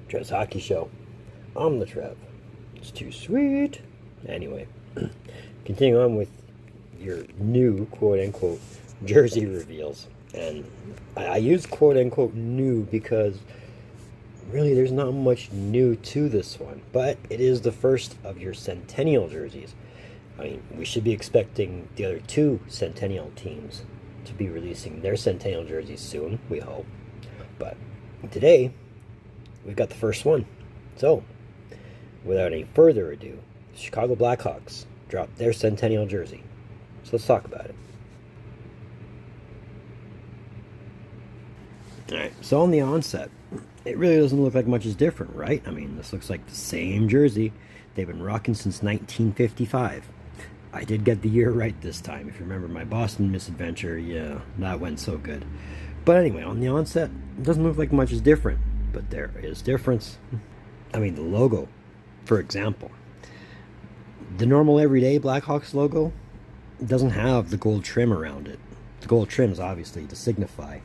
Trev's Hockey Show. I'm the Trev. It's too sweet. Anyway, continue on with your new quote-unquote jersey reveals. And I use quote-unquote new because really there's not much new to this one. But it is the first of your Centennial jerseys. I mean, we should be expecting the other two Centennial teams to be releasing their Centennial jerseys soon, we hope. But today, we've got the first one. So, without any further ado, the Chicago Blackhawks dropped their Centennial jersey. So let's talk about it. Alright, so on the onset, it really doesn't look like much is different, right? I mean, this looks like the same jersey they've been rocking since 1955. I did get the year right this time. If you remember my Boston misadventure, yeah, that went so good. But anyway, on the onset, it doesn't look like much is different. But there is difference. I mean, the logo, for example. The normal everyday Blackhawks logo doesn't have the gold trim around it. The gold trim is obviously to signify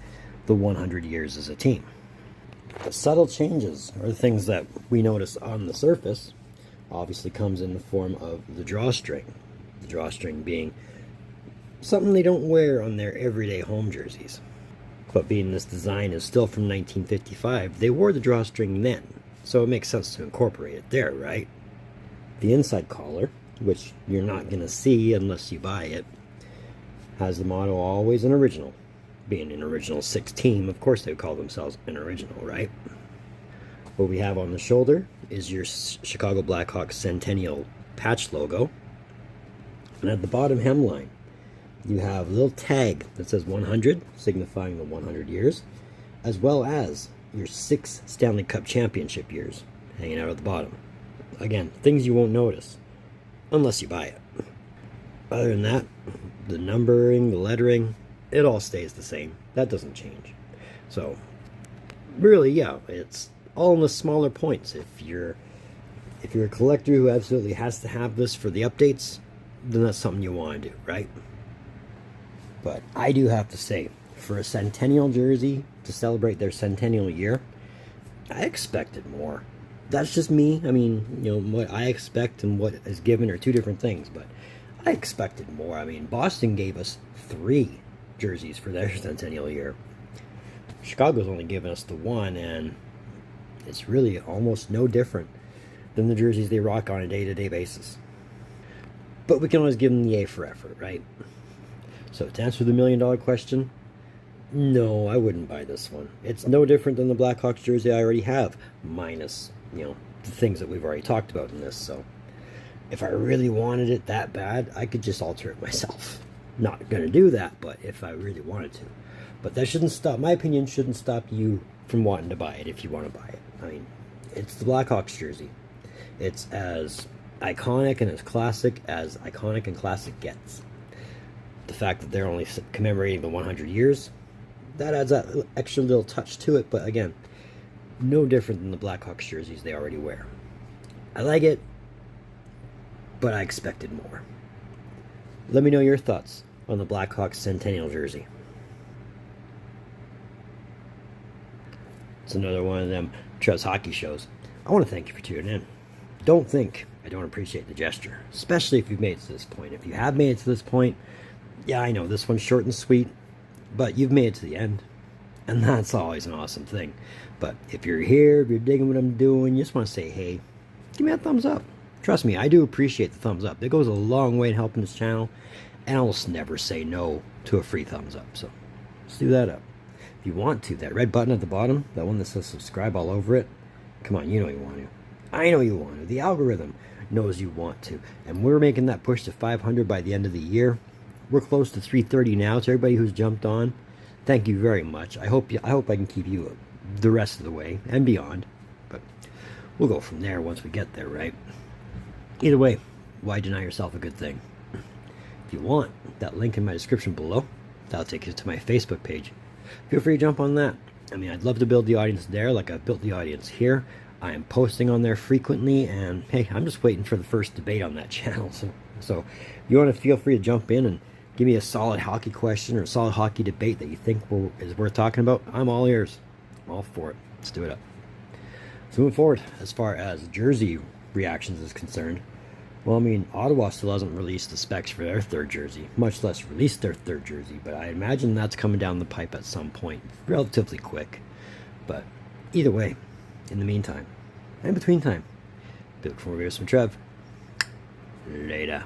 the 100 years as a team. The subtle changes are the things that we notice on the surface. Obviously comes in the form of the drawstring. The drawstring being something they don't wear on their everyday home jerseys. But being this design is still from 1955, they wore the drawstring then, so it makes sense to incorporate it there, right? The inside collar, which you're not going to see unless you buy it, has the motto always an original. Being an original 6 team, of course they would call themselves an original, right? What we have on the shoulder is your Chicago Blackhawks Centennial patch logo. And at the bottom hemline, you have a little tag that says 100, signifying the 100 years, as well as your 6 Stanley Cup championship years hanging out at the bottom. Again, things you won't notice unless you buy it. Other than that, the numbering, the lettering, it all stays the same. That doesn't change. So, really, yeah, it's all in the smaller points. If you're a collector who absolutely has to have this for the updates, then that's something you want to do, right? But I do have to say, for a Centennial jersey to celebrate their Centennial year, I expected more. That's just me. I mean, you know, what I expect and what is given are two different things, but I expected more. I mean, Boston gave us 3 jerseys for their Centennial year. Chicago's only given us the 1, and it's really almost no different than the jerseys they rock on a day-to-day basis. But we can always give them the A for effort, right? So to answer the $1 million question, no, I wouldn't buy this one. It's no different than the Blackhawks jersey I already have, minus, you know, the things that we've already talked about in this. So if I really wanted it that bad, I could just alter it myself. Not gonna do that, but if I really wanted to. But that shouldn't stop, my opinion shouldn't stop you from wanting to buy it if you want to buy it. I mean, it's the Blackhawks jersey. It's as iconic and as classic as iconic and classic gets. The fact that they're only commemorating the 100 years, that adds that extra little touch to it, but again, no different than the Blackhawks jerseys they already wear. I like it, but I expected more. Let me know your thoughts on the Blackhawks Centennial jersey. It's another one of them Trev's Hockey shows. I want to thank you for tuning in. Don't think I don't appreciate the gesture, especially if you've made it to this point. If you have made it to this point, yeah, I know this one's short and sweet, but you've made it to the end, and that's always an awesome thing. But if you're here, if you're digging what I'm doing, you just want to say, hey, give me a thumbs up. Trust me, I do appreciate the thumbs up. It goes a long way in helping this channel, and I'll just never say no to a free thumbs up. So let's do that up. If you want to, that red button at the bottom, that one that says subscribe all over it, come on, you know you want to. I know you want to. The algorithm knows you want to. And we're making that push to 500 by the end of the year. We're close to 330 now. To everybody who's jumped on, thank you very much. I hope I can keep you the rest of the way and beyond. But we'll go from there once we get there, right? Either way, why deny yourself a good thing? If you want, that link in my description below, that'll take you to my Facebook page. Feel free to jump on that. I mean, I'd love to build the audience there like I've built the audience here. I am posting on there frequently, and hey, I'm just waiting for the first debate on that channel. So if you want to, feel free to jump in and give me a solid hockey question or a solid hockey debate that you think is worth talking about. I'm all ears. I'm all for it. Let's do it up. So moving forward, as far as jersey reactions is concerned, well, I mean, Ottawa still hasn't released the specs for their third jersey, much less released their third jersey, but I imagine that's coming down the pipe at some point, relatively quick. But either way, in the meantime, and between time, be looking forward to some Trev. Later.